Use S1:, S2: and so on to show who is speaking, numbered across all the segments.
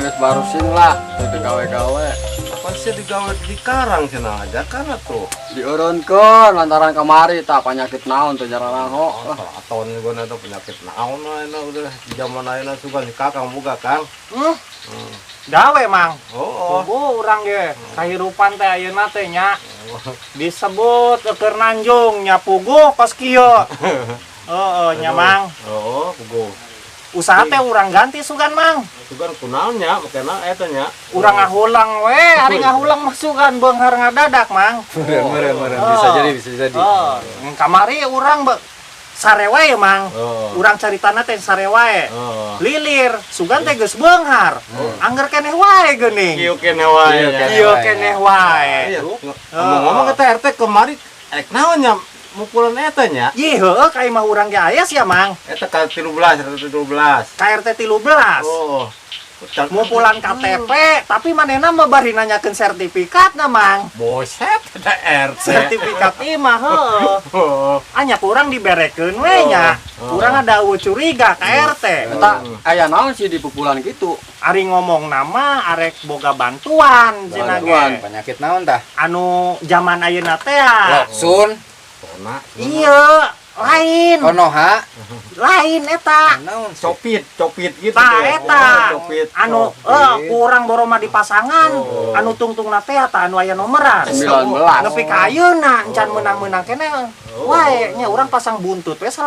S1: geus barusin lah teu gawe-gawe.
S2: Apa sih digawe di karang cenah aja karena tuh.
S1: Dieureunkeun lantaran kamari tah panyakit naon teu jarang ho.
S2: Atau gue nanti penyakit naon ayeuna udah zaman ayeuna suka si Kakang boga Kang.
S3: Gawe mang.
S2: Oh.
S3: Kubu urang ge kahirupan teh ayeuna teh nya. Disebut keur nanjung nya puguh kos kieu. Heeh nya mang.
S2: Oh, puguh.
S3: Usaha teh urang ganti sugan mang.
S2: Sugan kunaonnya makana eta nya.
S3: Urang ngahulang we, ari ngahulang mah sugan beunghar ngadadak mang.
S2: Meureun bisa jadi.
S3: Oh, kamari urang sare wae mang. Urang caritana teh sare wae. Lilir, sugan teh geus beunghar. Angger keneh wae geuning.
S2: Kieu keneh wae.
S3: Kieu keneh wae.
S2: Ngomong eta RT kemari ek naon nya mukulan eta nya?
S3: Ye heueuh ka imah urang ge aya sia mang.
S2: Eta ka 13.
S3: KRT 13.
S2: Oh.
S3: Ngumpulan KTP, tapi manehna mah bari nanyakeun sertifikatna mang.
S2: Boset ada RT.
S3: Sertifikat imah heueuh.
S2: Oh.
S3: Anya kurang diberekeun we nya. Urang ada curiga ka RT.
S1: Eta aya naon sih di pupulan kitu?
S3: Ari ngomong nama arek boga bantuan cenah ge.
S4: Penyakit naon tah?
S3: Anu zaman ayeuna teh
S4: Sun,
S3: iya lain
S4: Konoha,
S3: lain eta
S4: naon?
S2: Copit gitu.
S3: tah eta
S2: Copit.
S3: anu kurang boroma dipasangan anu tungtungna teh eta anu aya nomeran
S1: 19.
S3: nepi ka ayeuna encan meunang-meunang keneh wae nya urang pasang buntut we 18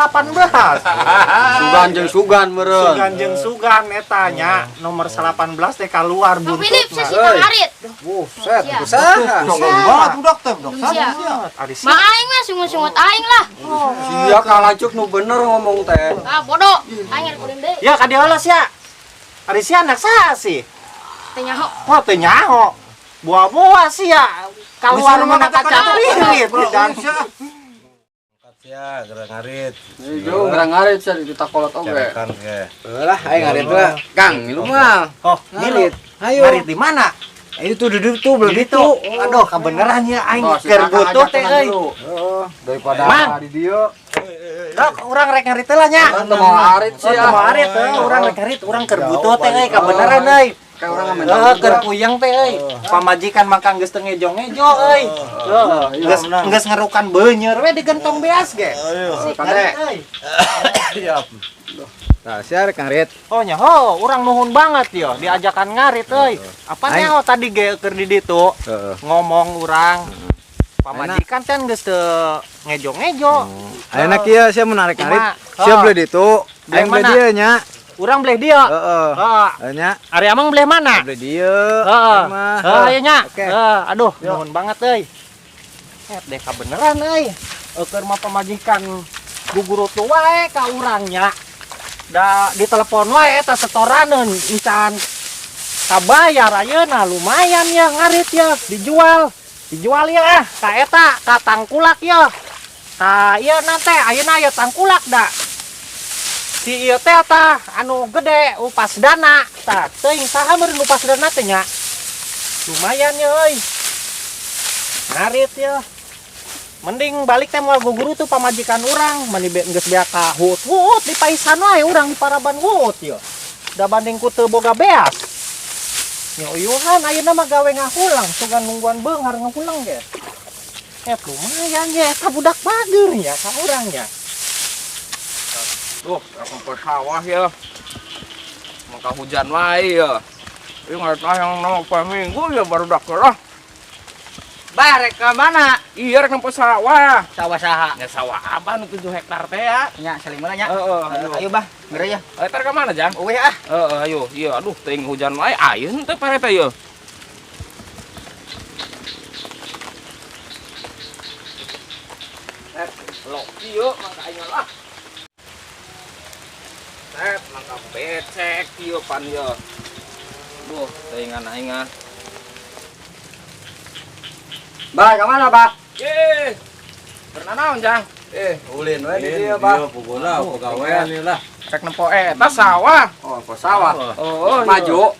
S1: Sugan jeung sugan meureun.
S3: sugan jeung sugan eta nya nomor 18 teh keluar
S5: Bang Philip,
S3: buntutna
S5: sesipan harit.
S4: Buset,
S5: Siap.
S4: usaha.
S2: Banget udah teh,
S5: Siap.
S3: ari
S5: Mang aing mah sungut-sungut aing lah.
S1: Sia kalacuk nu bener ngomong teh.
S5: Ah bodoh. Aing kuring deui.
S3: ya ka dieu sia ari sia anak saha sih
S5: Teh nyaho.
S3: oh teu nyaho buah-buah sia keluar mana kaca lilit dan
S2: ya, gerang ngarit.
S1: Ijo gerang ngarit sia ditakolot oge.
S2: Cerekan ge.
S4: Lah, aing ngarit lah. Kang, lu mah.
S3: oh
S4: Ngarit.
S3: ngarit
S4: Ayo.
S3: ngarit di mana
S4: Itu duduk tuh belum
S3: gitu
S4: itu.
S3: aduh kebeneran ya aing
S1: Oh, si
S3: keur
S1: Kakang
S3: butuh
S1: ajak
S3: teh
S1: tenang
S3: euy
S1: dulu. Daripada
S3: Man.
S1: di dieu.
S3: dok urang rek ngarit teh lah nya
S1: Teu mau arit
S3: oh
S1: sih.
S3: teu mau arit urang rek ngarit urang keur butuh teh euy kebeneran euy
S1: Kayak orang ngamen.
S3: keur puyeng teh euy pamajikan mangkang geus teu ngejo-ngejo euy geus ngerukan beunyer we digentong beas ge sik ngarit euy
S2: Siap.
S4: Nah, sia rek ngarit.
S3: oh nya ho urang nuhun banget yo diajakan ngarit euy apa nya ho tadi ge keur di ditu ngomong urang pamajikan kan geus teu ngejo-ngejo
S4: Ayeuna kieu sia menarik ngarit. Sia beli ditu, aing beli
S3: mana?
S4: dieu nya.
S3: urang beleh dia
S4: Heeh.
S3: heeh
S4: Nya
S3: ari amang beleh mana
S4: beli dieu.
S3: heeh
S4: mah.
S3: aya nya
S4: Oke.
S3: aduh nuhun banget euy deh kabeneran euy keur mah pamajikan guguru tu wae ka urangnya da ditelepon wae eta setoraneun encan kabayar ayeuna lumayan ya ngarit ya dijual ya ka eta ka tangkulak ya ka ieu nanti ayeuna aya tangkulak da si ieu teh tah anu gede upas dana tah teuing saha meureun upas dana teh nya lumayan ya euy ngarit ya mending balik teh moal guguru tuh pamajikan urang mani geus bea ka hut di paisan wae urang di Paraban hut ya da banding ku teu boga beas nya uyuhan ayeuna mah gawe ngahulang sugan nungguan beunghar ngahulang ge lumayan ya eta budak bager ya ka urang ya
S6: Duh, ke sawah ya. Maka hujan wae ya. Ieu ngarit yang nama minggu ya baru dak lah.
S7: Barek ke mana?
S6: Iya rek nempo sawah.
S7: Sawah saha?
S6: Ya sawah abah nu 7 hektar teh ya.
S7: Nya salimana nya.
S6: Heeh,
S7: Ayo bah, ngeri ya.
S6: Eta ka mana, Jang?
S7: Eueuh ah.
S6: Heeh, ayo. Iya, aduh teuing hujan wae ayeun teh pareta ieu. Lo ieu mangka aing lah. Mangka becek ieu pan ieu. Duh, teuingan aing ah.
S1: Bah, ka mana, Bah?
S6: Pernah naon, Jang?
S1: Ulin we di dieu, Bah.
S2: Pokona pegawaian ieu lah.
S6: Rek nempo eta sawah.
S1: Oh, ke sawah.
S6: Oh,
S1: Maju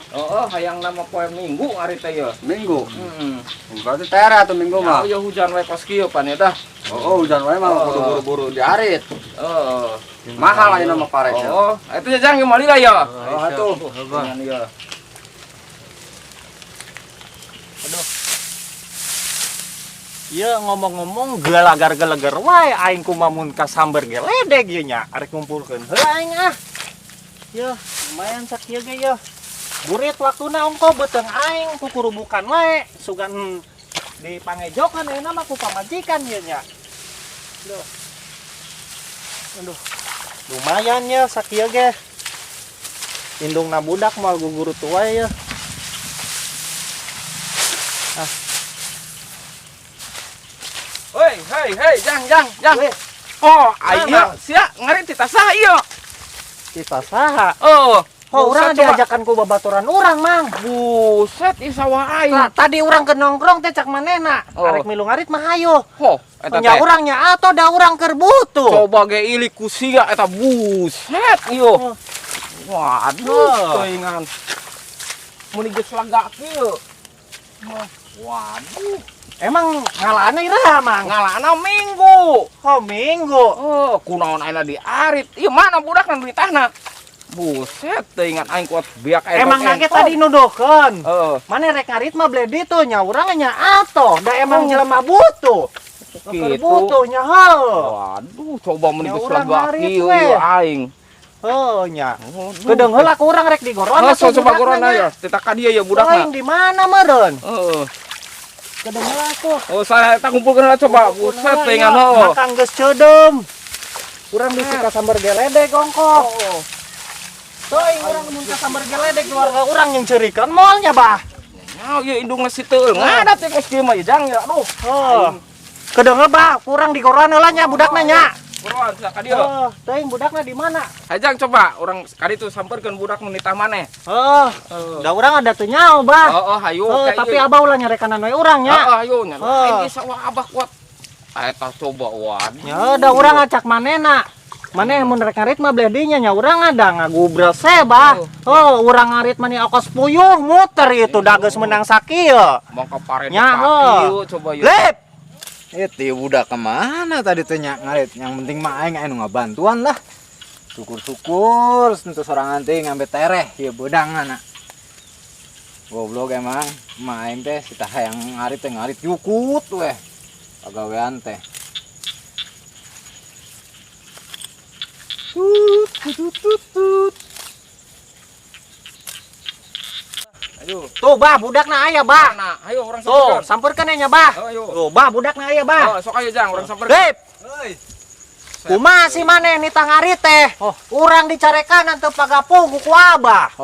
S6: hayang nama poe minggu ari teh ya.
S1: minggu.
S6: Heeh.
S1: Berarti tere atuh minggu mah.
S6: Ya hujan wae pas kieu pan eta.
S1: Oh, hujan wae mah kudu buru-buru diarit.
S6: Heeh.
S1: Mahal ayeuna mah pares.
S6: Oh, eta jang kembali lah ya.
S1: Oh, atuh.
S6: Dengan ya.
S3: Aduh. Ya ngomong-ngomong gelagar-gelagar wae aing kumamun ka sambar geledeg ieu nya. Arek ngumpulkeun heula aing ah. Ya, lumayan sakieu ge ya. Burit waktuna ongko beuteung aing ku kurubukan wae sugan dipangejokan ayeuna mah ku pamajikan ieu nya. Aduh. Aduh. Lumayan ya sakieu ge. Indungna budak moal guguru tua ya.
S6: Hei, jang. Oh, ayo, sia ngari tita saha ieu?
S3: Kita saha?
S6: Oh,
S3: Urang diajakan ku babaturan urang, Mang.
S6: Buset, ieu sawah aing.
S3: Nah, tadi urang ke nongkrong teh cak manehna.
S6: Oh.
S3: Arek milu ngarit mah hayo.
S6: Ho, eta
S3: Nya
S6: teh.
S3: urangnya atau da urang keur butuh.
S6: Coba ge ilik ku sia eta buset ieu. Waduh, teuingan. Mun geus lega kieu. Waduh,
S3: Emang ngalana iraha, Mang?
S6: ngalana minggu.
S3: Oh, minggu.
S6: Oh, kunaon ayeuna di arit. Ieu mana budakna duitahna? Buset, teuingan aing kuat biak aya.
S3: Emang nage tadi nuduhkeun.
S6: Heeh.
S3: Mana rek ngarit mah beli ditu nya urang nya atoh. Da emang jelema butuh. Keur butuh nya heuh.
S6: Waduh, coba mun
S3: Ya,
S6: geus
S3: urang
S6: lega
S3: ngarit
S6: kieu
S3: we.
S6: ieu aing.
S3: Heuh nya. Kedeung heula ku urang rek digoron.
S6: Oh, coba gorona ya. Tita ka dia ya budakna.
S3: Aing di mana meureun?
S6: Heeh.
S3: Kedeung heula ku.
S6: Oh, saya tak kumpulkeun heula coba. Buset, teuingan
S3: Iya,
S6: heuh.
S3: Makan geus ceudem. Urang bisi ka sambar geledeg ongko. Teuing urang mun ka sambar geledeg keluarga urang yang ceurikan moalnya bah.
S6: Nya ieu indungna si teu. Ngadat teh kos kieu mah jang ya. Aduh.
S3: Heuh. Kedeung bah, kurang digoron heula nya budakna nya.
S6: Buruan sia ka dieu.
S3: Teuing budakna di mana?
S6: Hajang coba urang kadi tuh sampeurkeun budak nu nitah maneh.
S3: Da urang ada teu nyaho bah.
S6: Oh, hayu.
S3: Tapi abah ulah nyarekanan we urang nya.
S6: Hayu nya. Aing ge sawah abah kuat. Eta coba waduh.
S3: Ya da urang acak manehna. Maneh mun rek ngarit mah beli dinya nya urang ada ngagubres bah. Urang ngarit mah ni ongkos puyuh muter itu da geus menang sakieu.
S6: Mangka pare
S3: Nya,
S6: dipakiu coba ieu.
S3: Lep.
S4: Ti budak kemana tadi teh nya ngarit. Yang penting mah aing anu ngabantuan lah. Syukur-syukur tentu sorangan teh ngambe tereh ieu beudangna. Goblok emang mah aing teh si tah yang ngarit teh ngarit yukut weh. Pagawean teh. Tut.
S6: Ayo.
S3: Tuh bah budakna aya bah.
S6: Nah, ayo urang
S3: Tuh
S6: sampeurkeun.
S3: sampeurkeun nya bah.
S6: Ayo.
S3: Tuh bah budakna aya bah.
S6: Oh, sok ayo jang urang sampeurkeun.
S3: Lep. Kumaha si maneh nitah ngarit teh? Urang dicarekan teu pagapuh ku abah.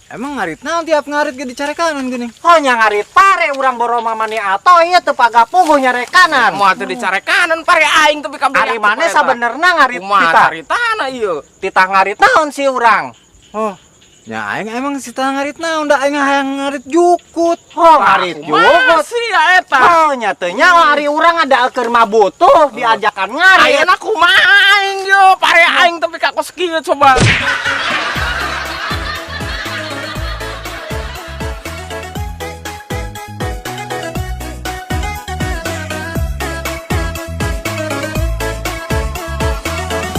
S4: Emang ngarit naon tiap ngarit ge dicarekanan geuning.
S3: Oh nya ngarit pare urang boroma mani ato ieu teu pagapuh nyarekanan.
S6: Moal teu dicarekanan pare aing tapi ka
S3: Ari maneh sabenerna ngarit
S6: kumaha
S3: titah.
S6: caritana ieu?
S3: Titah ngarit naon si urang?
S4: Ya aing emang si tah ngarit naon da aing hayang ngarit yukut.
S3: Ngarit juga.
S6: Sia eta.
S3: Nya teu nyawa ari urang ada keur mah butuh diajakan ngarit.
S6: Ayeuna kumaha aing yo? Pare aing tapi ka kos kieu coba.